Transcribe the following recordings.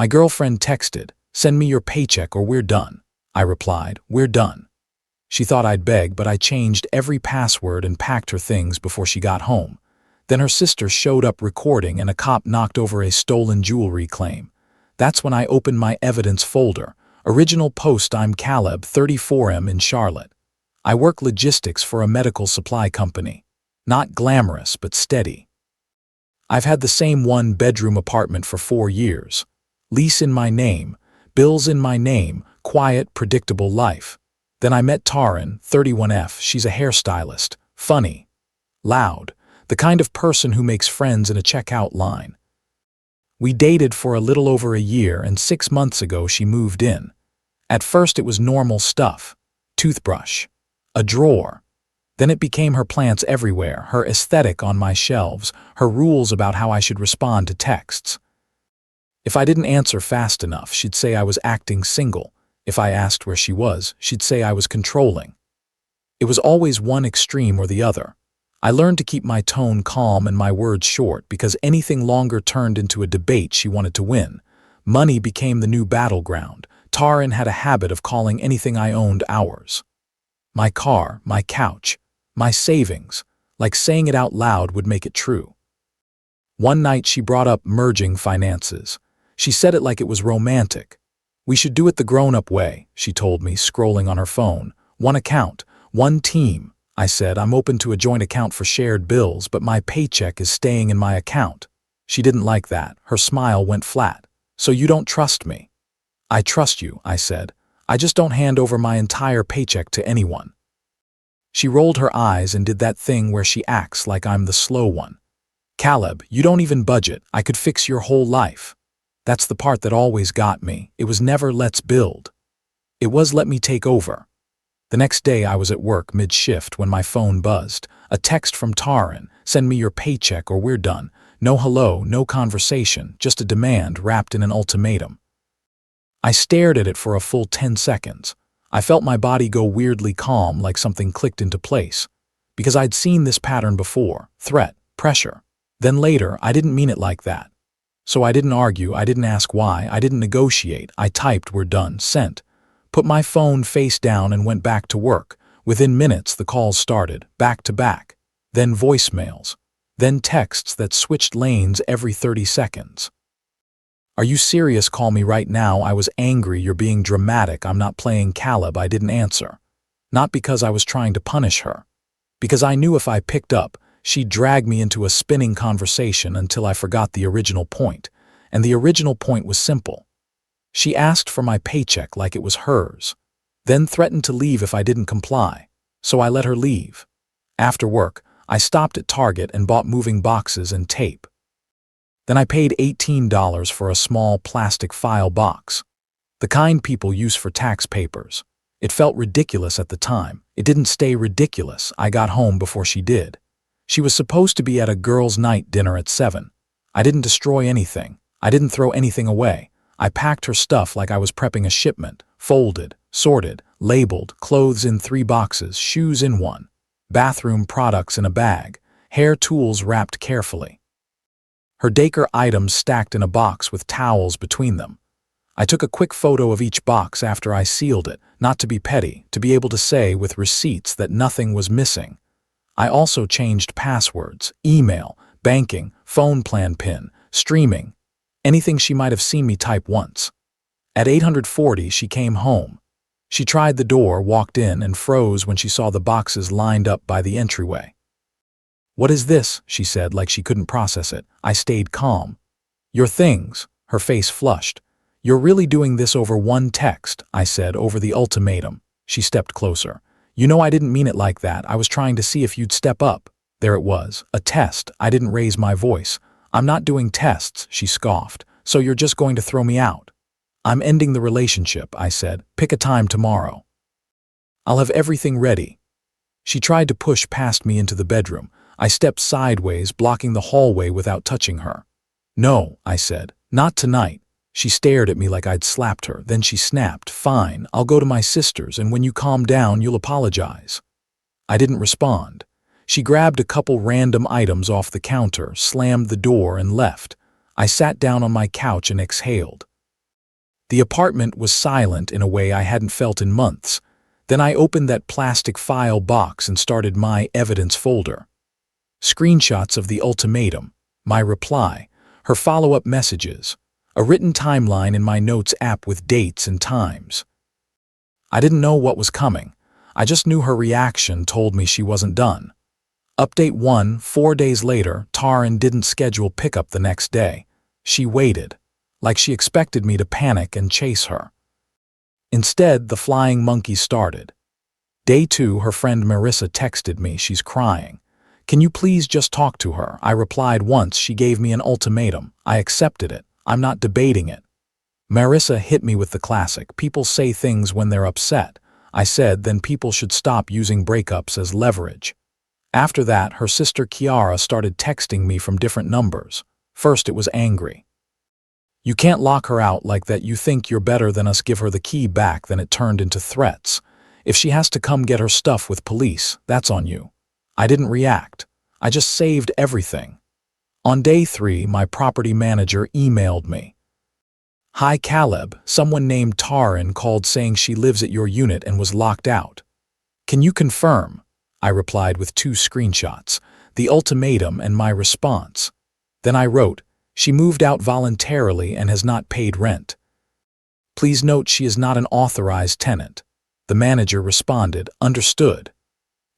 My girlfriend texted, "Send me your paycheck or we're done." I replied, "We're done." She thought I'd beg, but I changed every password and packed her things before she got home. Then her sister showed up recording and a cop knocked over a stolen jewelry claim. That's when I opened my evidence folder. Original post: I'm Caleb, 34M in Charlotte. I work logistics for a medical supply company. Not glamorous, but steady. I've had the same one-bedroom apartment for 4 years. Lease in my name, bills in my name, quiet, predictable life. Then I met Taryn, 31F. She's a hairstylist, funny, loud, the kind of person who makes friends in a checkout line. We dated for a little over a year, and 6 months ago she moved in. At first it was normal stuff: toothbrush, a drawer. Then it became her plants everywhere, her aesthetic on my shelves, her rules about how I should respond to texts. If I didn't answer fast enough, she'd say I was acting single. If I asked where she was, she'd say I was controlling. It was always one extreme or the other. I learned to keep my tone calm and my words short, because anything longer turned into a debate she wanted to win. Money became the new battleground. Taryn had a habit of calling anything I owned ours. My car, my couch, my savings, like saying it out loud would make it true. One night she brought up merging finances. She said it like it was romantic. "We should do it the grown-up way," she told me, scrolling on her phone. "One account, one team." I said, "I'm open to a joint account for shared bills, but my paycheck is staying in my account." She didn't like that. Her smile went flat. "So you don't trust me?" "I trust you," I said. "I just don't hand over my entire paycheck to anyone." She rolled her eyes and did that thing where she acts like I'm the slow one. "Caleb, you don't even budget. I could fix your whole life." That's the part that always got me. It was never "let's build." It was "let me take over." The next day I was at work mid-shift when my phone buzzed. A text from Taryn: "Send me your paycheck or we're done." No hello, no conversation, just a demand wrapped in an ultimatum. I stared at it for a full 10 seconds. I felt my body go weirdly calm, like something clicked into place. Because I'd seen this pattern before: threat, pressure. Then later, I didn't mean it like that. So I didn't argue, I didn't ask why, I didn't negotiate. I typed "we're done," sent. Put my phone face down and went back to work. Within minutes, the calls started, back to back. Then voicemails. Then texts that switched lanes every 30 seconds. "Are you serious? Call me right now." I was angry. "You're being dramatic. I'm not playing Caleb." I didn't answer. Not because I was trying to punish her. Because I knew if I picked up, she'd drag me into a spinning conversation until I forgot the original point. And the original point was simple. She asked for my paycheck like it was hers, then threatened to leave if I didn't comply. So I let her leave. After work, I stopped at Target and bought moving boxes and tape. Then I paid $18 for a small plastic file box, the kind people use for tax papers. It felt ridiculous at the time. It didn't stay ridiculous. I got home before she did. She was supposed to be at a girls' night dinner at 7. I didn't destroy anything. I didn't throw anything away. I packed her stuff like I was prepping a shipment, folded, sorted, labeled, clothes in 3 boxes, shoes in 1, bathroom products in a bag, hair tools wrapped carefully. Her daycare items stacked in a box with towels between them. I took a quick photo of each box after I sealed it, not to be petty, to be able to say with receipts that nothing was missing. I also changed passwords, email, banking, phone plan PIN, streaming, anything she might have seen me type once. At 8:40, she came home. She tried the door, walked in, and froze when she saw the boxes lined up by the entryway. "What is this?" she said, like she couldn't process it. I stayed calm. "Your things." Her face flushed. "You're really doing this over one text," I said, "over the ultimatum." She stepped closer. "You know I didn't mean it like that. I was trying to see if you'd step up." There it was, a test. I didn't raise my voice. "I'm not doing tests," she scoffed. "So you're just going to throw me out?" "I'm ending the relationship," I said. "Pick a time tomorrow. I'll have everything ready." She tried to push past me into the bedroom. I stepped sideways, blocking the hallway without touching her. "No," I said. "Not tonight." She stared at me like I'd slapped her. Then she snapped, "Fine, I'll go to my sister's, and when you calm down, you'll apologize." I didn't respond. She grabbed a couple random items off the counter, slammed the door, and left. I sat down on my couch and exhaled. The apartment was silent in a way I hadn't felt in months. Then I opened that plastic file box and started my evidence folder. Screenshots of the ultimatum, my reply, her follow-up messages, a written timeline in my notes app with dates and times. I didn't know what was coming. I just knew her reaction told me she wasn't done. Update 1, 4 days later, Taryn didn't schedule pickup the next day. She waited, like she expected me to panic and chase her. Instead, the flying monkey started. Day 2, her friend Marissa texted me, she's crying. Can you please just talk to her? I replied once she gave me an ultimatum. I accepted it. I'm not debating it. Marissa hit me with the classic, people say things when they're upset. I said, then people should stop using breakups as leverage. After that, her sister Kiara started texting me from different numbers. First it was angry. You can't lock her out like that, you think you're better than us, give her the key back. Then it turned into threats. If she has to come get her stuff with police, that's on you. I didn't react. I just saved everything. On day 3, my property manager emailed me. Hi Caleb, someone named Taryn called saying she lives at your unit and was locked out. Can you confirm? I replied with 2 screenshots, the ultimatum and my response. Then I wrote, she moved out voluntarily and has not paid rent. Please note she is not an authorized tenant. The manager responded, understood.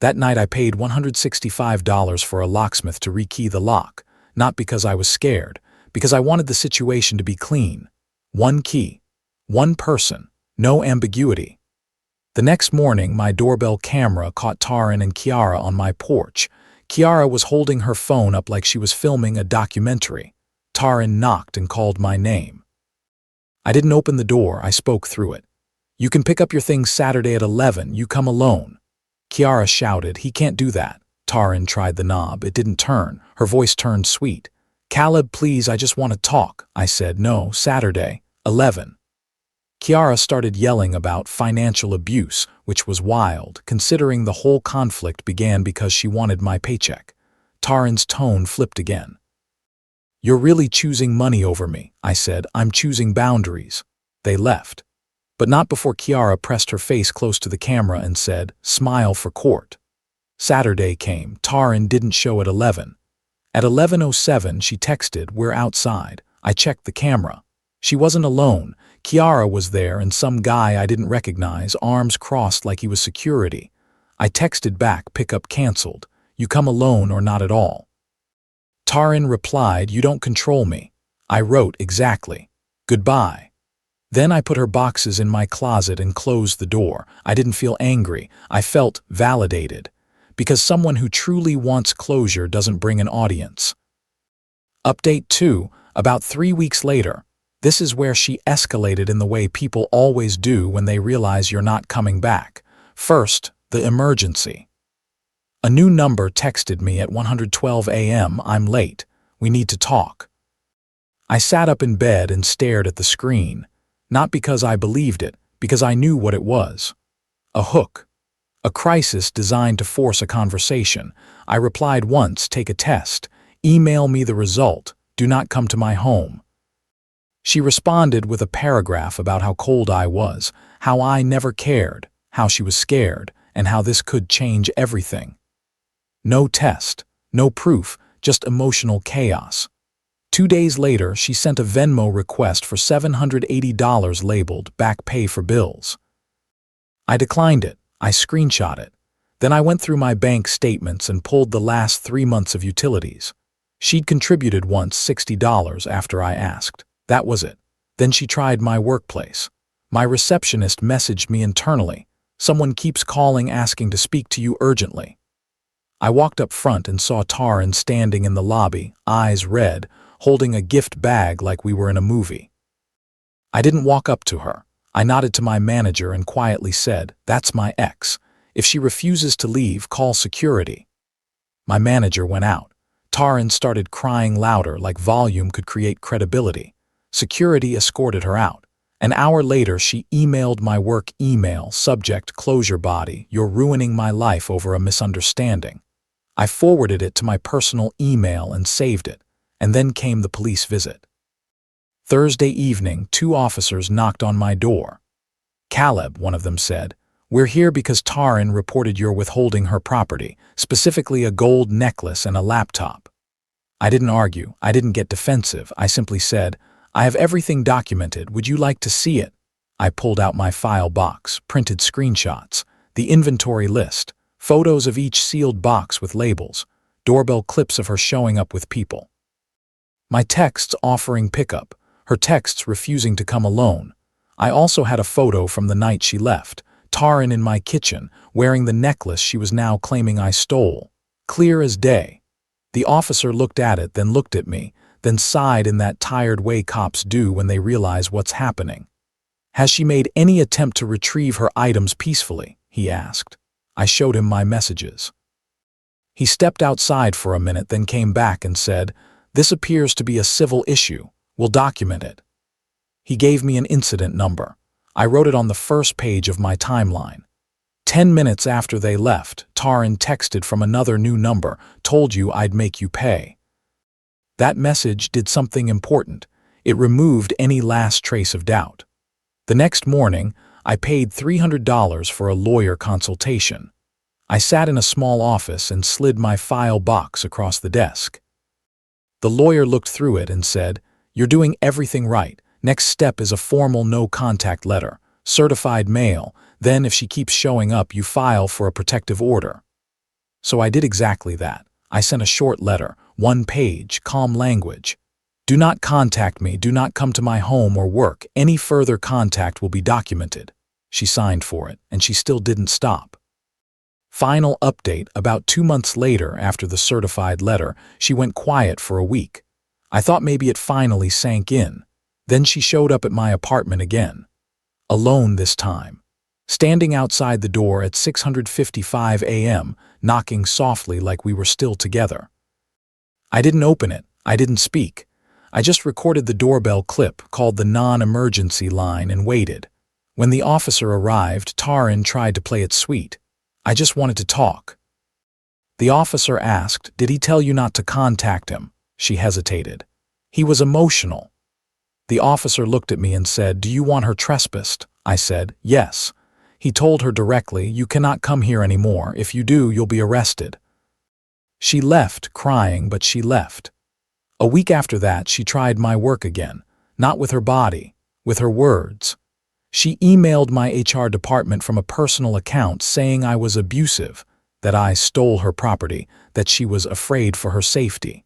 That night I paid $165 for a locksmith to rekey the lock, not because I was scared, because I wanted the situation to be clean. 1 key, 1 person, no ambiguity. The next morning, my doorbell camera caught Taryn and Kiara on my porch. Kiara was holding her phone up like she was filming a documentary. Taryn knocked and called my name. I didn't open the door, I spoke through it. You can pick up your things Saturday at 11, you come alone. Kiara shouted, he can't do that. Taryn tried the knob, it didn't turn. Her voice turned sweet. Caleb, please, I just want to talk. I said, no, Saturday, 11. Kiara started yelling about financial abuse, which was wild, considering the whole conflict began because she wanted my paycheck. Taryn's tone flipped again. You're really choosing money over me, I said. I'm choosing boundaries. They left. But not before Kiara pressed her face close to the camera and said, smile for court. Saturday came. Taryn didn't show at 11. At 11:07, she texted, we're outside. I checked the camera. She wasn't alone. Kiara was there and some guy I didn't recognize, arms crossed like he was security. I texted back, pickup canceled. You come alone or not at all. Taryn replied, you don't control me. I wrote, exactly. Goodbye. Then I put her boxes in my closet and closed the door. I didn't feel angry. I felt validated. Because someone who truly wants closure doesn't bring an audience. Update 2, about 3 weeks later. This is where she escalated in the way people always do when they realize you're not coming back. First, the emergency. A new number texted me at 1:12 a.m. I'm late. We need to talk. I sat up in bed and stared at the screen. Not because I believed it, because I knew what it was. A hook. A crisis designed to force a conversation. I replied once, take a test. Email me the result. Do not come to my home. She responded with a paragraph about how cold I was, how I never cared, how she was scared, and how this could change everything. No test, no proof, just emotional chaos. 2 days later, she sent a Venmo request for $780 labeled back pay for bills. I declined it. I screenshot it. Then I went through my bank statements and pulled the last 3 months of utilities. She'd contributed once $60 after I asked. That was it. Then she tried my workplace. My receptionist messaged me internally. Someone keeps calling asking to speak to you urgently. I walked up front and saw Taryn standing in the lobby, eyes red, holding a gift bag like we were in a movie. I didn't walk up to her. I nodded to my manager and quietly said, that's my ex. If she refuses to leave, call security. My manager went out. Taryn started crying louder, like volume could create credibility. Security escorted her out. An hour later, she emailed my work email, subject closure body, you're ruining my life over a misunderstanding. I forwarded it to my personal email and saved it, and then came the police visit. Thursday evening, 2 officers knocked on my door. "Caleb," one of them said, "we're here because Taryn reported you're withholding her property, specifically a gold necklace and a laptop." I didn't argue. I didn't get defensive. I simply said, "I have everything documented. Would you like to see it?" I pulled out my file box, printed screenshots, the inventory list, photos of each sealed box with labels, doorbell clips of her showing up with people. My texts offering pickup, her texts refusing to come alone. I also had a photo from the night she left, Taryn in my kitchen, wearing the necklace she was now claiming I stole. Clear as day. The officer looked at it, then looked at me, then sighed in that tired way cops do when they realize what's happening. "Has she made any attempt to retrieve her items peacefully?" he asked. I showed him my messages. He stepped outside for a minute, then came back and said, "This appears to be a civil issue. We'll document it." He gave me an incident number. I wrote it on the first page of my timeline. 10 minutes after they left, Taryn texted from another new number, "Told you I'd make you pay." That message did something important. It removed any last trace of doubt. The next morning, I paid $300 for a lawyer consultation. I sat in a small office and slid my file box across the desk. The lawyer looked through it and said, "You're doing everything right. Next step is a formal no-contact letter, certified mail. Then if she keeps showing up, you file for a protective order." So I did exactly that. I sent a short letter, 1 page, calm language. "Do not contact me. Do not come to my home or work. Any further contact will be documented." She signed for it, and she still didn't stop. Final update: about 2 months later, after the certified letter, she went quiet for a week. I thought maybe it finally sank in. Then she showed up at my apartment again. Alone this time. Standing outside the door at 6:55 a.m., knocking softly like we were still together. I didn't open it. I didn't speak. I just recorded the doorbell clip, called the non-emergency line, and waited. When the officer arrived, Taryn tried to play it sweet. "I just wanted to talk." The officer asked, "Did he tell you not to contact him?" She hesitated. "He was emotional." The officer looked at me and said, "Do you want her trespassed?" I said, "Yes." He told her directly, "You cannot come here anymore. If you do, you'll be arrested." She left, crying, but she left. A week after that, she tried my work again, not with her body, with her words. She emailed my HR department from a personal account saying I was abusive, that I stole her property, that she was afraid for her safety.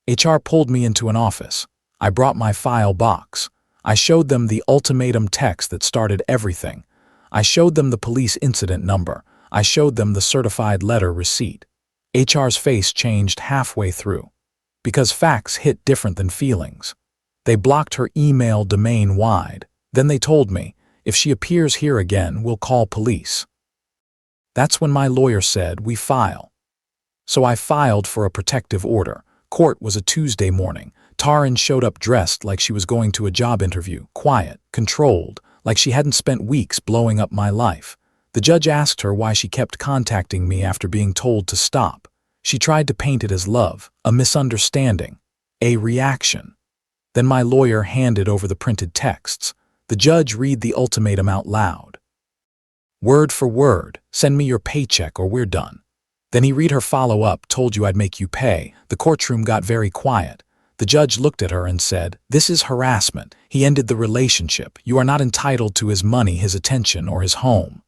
HR pulled me into an office. I brought my file box. I showed them the ultimatum text that started everything. I showed them the police incident number. I showed them the certified letter receipt. HR's face changed halfway through. Because facts hit different than feelings. They blocked her email domain wide. Then they told me, "If she appears here again, we'll call police." That's when my lawyer said, "We file." So I filed for a protective order. Court was a Tuesday morning. Taryn showed up dressed like she was going to a job interview, quiet, controlled, like she hadn't spent weeks blowing up my life. The judge asked her why she kept contacting me after being told to stop. She tried to paint it as love, a misunderstanding, a reaction. Then my lawyer handed over the printed texts. The judge read the ultimatum out loud. Word for word, "Send me your paycheck or we're done." Then he read her follow-up, "Told you I'd make you pay." The courtroom got very quiet. The judge looked at her and said, "This is harassment. He ended the relationship. You are not entitled to his money, his attention, or his home."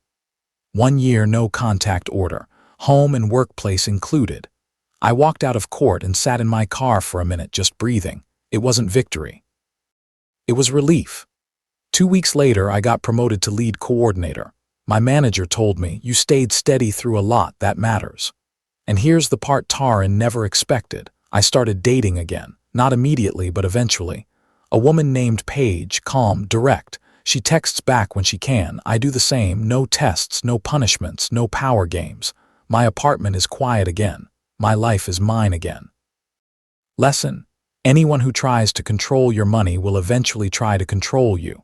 1 year no contact order, home and workplace included. I walked out of court and sat in my car for a minute just breathing. It wasn't victory. It was relief. 2 weeks later, I got promoted to lead coordinator. My manager told me, "You stayed steady through a lot, that matters." And here's the part Taryn never expected. I started dating again. Not immediately, but eventually. A woman named Paige, calm, direct. She texts back when she can. I do the same. No tests, no punishments, no power games. My apartment is quiet again. My life is mine again. Lesson: anyone who tries to control your money will eventually try to control you.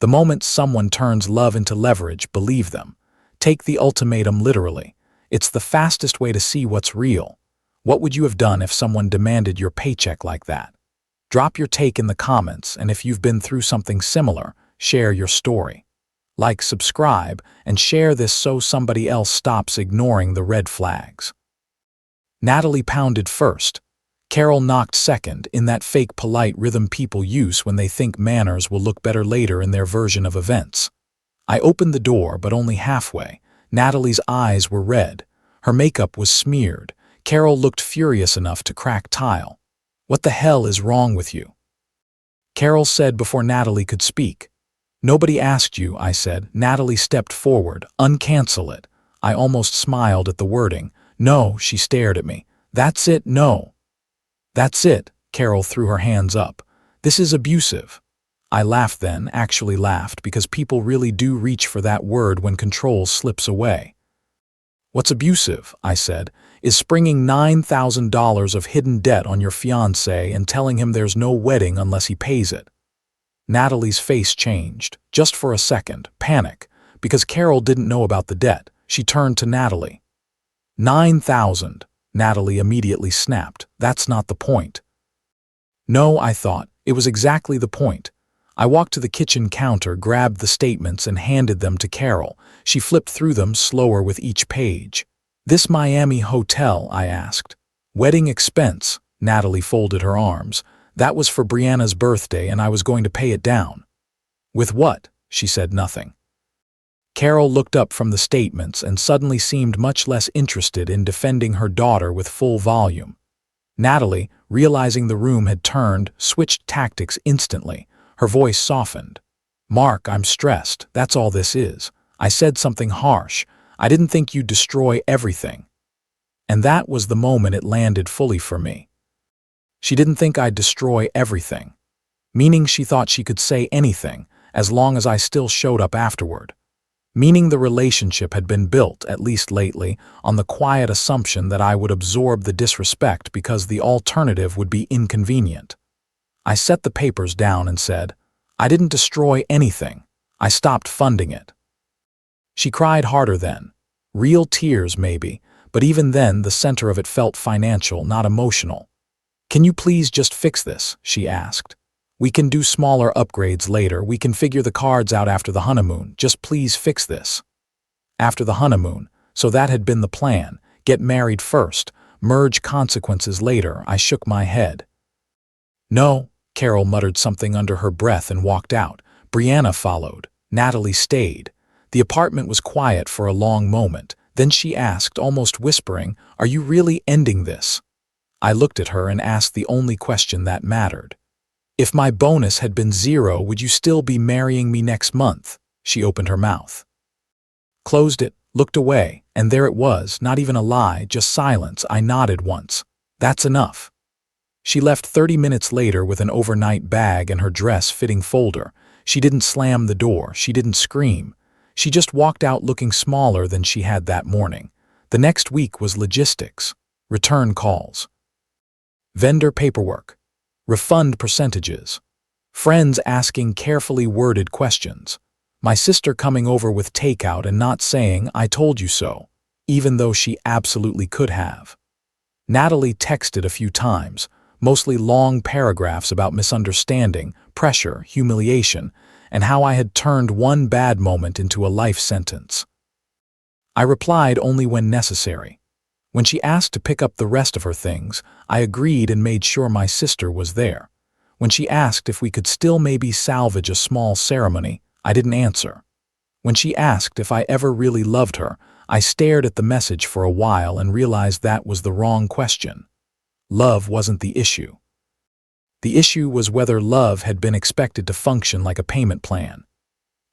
The moment someone turns love into leverage, believe them. Take the ultimatum literally. It's the fastest way to see what's real. What would you have done if someone demanded your paycheck like that? Drop your take in the comments, and if you've been through something similar, share your story. Like, subscribe, and share this so somebody else stops ignoring the red flags. Natalie pounded first. Carol knocked second, in that fake polite rhythm people use when they think manners will look better later in their version of events. I opened the door, but only halfway. Natalie's eyes were red. Her makeup was smeared. Carol looked furious enough to crack tile. "What the hell is wrong with you?" Carol said before Natalie could speak. "Nobody asked you," I said. Natalie stepped forward. "Uncancel it." I almost smiled at the wording. "No," she stared at me. "That's it, no." "That's it," Carol threw her hands up. "This is abusive." I laughed then, actually laughed, because people really do reach for that word when control slips away. "What's abusive," I said, "is springing $9,000 of hidden debt on your fiancé and telling him there's no wedding unless he pays it." Natalie's face changed, just for a second, panic, because Carol didn't know about the debt. She turned to Natalie. "9,000, Natalie immediately snapped. "That's not the point." No, I thought, it was exactly the point. I walked to the kitchen counter, grabbed the statements, and handed them to Carol. She flipped through them, slower with each page. "This Miami hotel?" I asked. "Wedding expense," Natalie folded her arms. "That was for Brianna's birthday, and I was going to pay it down." "With what?" She said nothing. Carol looked up from the statements and suddenly seemed much less interested in defending her daughter with full volume. Natalie, realizing the room had turned, switched tactics instantly. Her voice softened. "Mark, I'm stressed. That's all this is. I said something harsh. I didn't think you'd destroy everything." And that was the moment it landed fully for me. She didn't think I'd destroy everything. Meaning she thought she could say anything, as long as I still showed up afterward. Meaning the relationship had been built, at least lately, on the quiet assumption that I would absorb the disrespect because the alternative would be inconvenient. I set the papers down and said, "I didn't destroy anything. I stopped funding it." She cried harder then. Real tears, maybe, but even then the center of it felt financial, not emotional. "Can you please just fix this?" she asked. "We can do smaller upgrades later. We can figure the cards out after the honeymoon. Just please fix this." After the honeymoon, so that had been the plan. Get married first, merge consequences later. I shook my head. "No," Carol muttered something under her breath and walked out. Brianna followed. Natalie stayed. The apartment was quiet for a long moment. Then she asked, almost whispering, "Are you really ending this?" I looked at her and asked the only question that mattered. "If my bonus had been 0, would you still be marrying me next month?" She opened her mouth. Closed it, looked away, and there it was, not even a lie, just silence. I nodded once. "That's enough." She left 30 minutes later with an overnight bag and her dress-fitting folder. She didn't slam the door. She didn't scream. She just walked out looking smaller than she had that morning. The next week was logistics. Return calls. Vendor paperwork. Refund percentages. Friends asking carefully worded questions. My sister coming over with takeout and not saying, "I told you so," even though she absolutely could have. Natalie texted a few times, mostly long paragraphs about misunderstanding, pressure, humiliation, and how I had turned one bad moment into a life sentence. I replied only when necessary. When she asked to pick up the rest of her things, I agreed and made sure my sister was there. When she asked if we could still maybe salvage a small ceremony, I didn't answer. When she asked if I ever really loved her, I stared at the message for a while and realized that was the wrong question. Love wasn't the issue. The issue was whether love had been expected to function like a payment plan.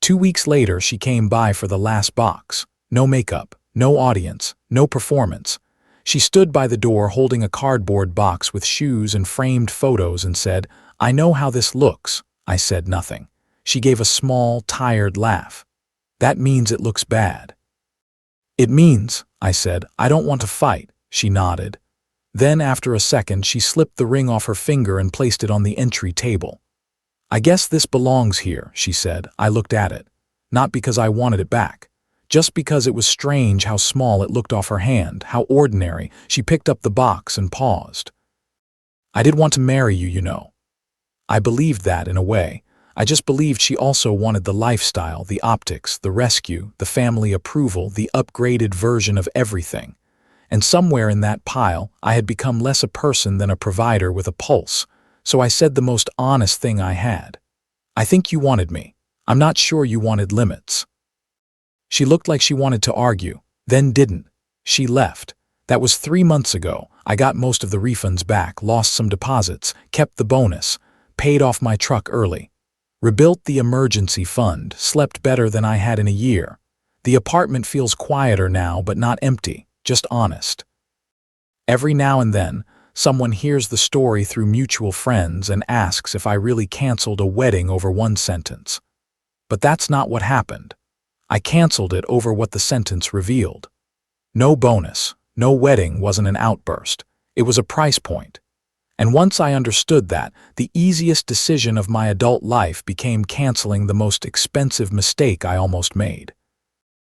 2 weeks later, she came by for the last box. No makeup, no audience, no performance. She stood by the door holding a cardboard box with shoes and framed photos and said, "I know how this looks." I said nothing. She gave a small, tired laugh. "That means it looks bad." "It means," I said, "I don't want to fight." She nodded. Then, after a second, she slipped the ring off her finger and placed it on the entry table. "I guess this belongs here," she said. I looked at it. Not because I wanted it back. Just because it was strange how small it looked off her hand, how ordinary. She picked up the box and paused. "I did want to marry you, you know." I believed that in a way. I just believed she also wanted the lifestyle, the optics, the rescue, the family approval, the upgraded version of everything. And somewhere in that pile, I had become less a person than a provider with a pulse. So I said the most honest thing I had. I think you wanted me. I'm not sure you wanted limits. She looked like she wanted to argue, then didn't. She left. That was 3 months ago. I got most of the refunds back, lost some deposits, kept the bonus, paid off my truck early, rebuilt the emergency fund, slept better than I had in a year. The apartment feels quieter now, but not empty, just honest. Every now and then, someone hears the story through mutual friends and asks if I really canceled a wedding over one sentence. But that's not what happened. I canceled it over what the sentence revealed. No bonus, no wedding wasn't an outburst. It was a price point. And once I understood that, the easiest decision of my adult life became canceling the most expensive mistake I almost made.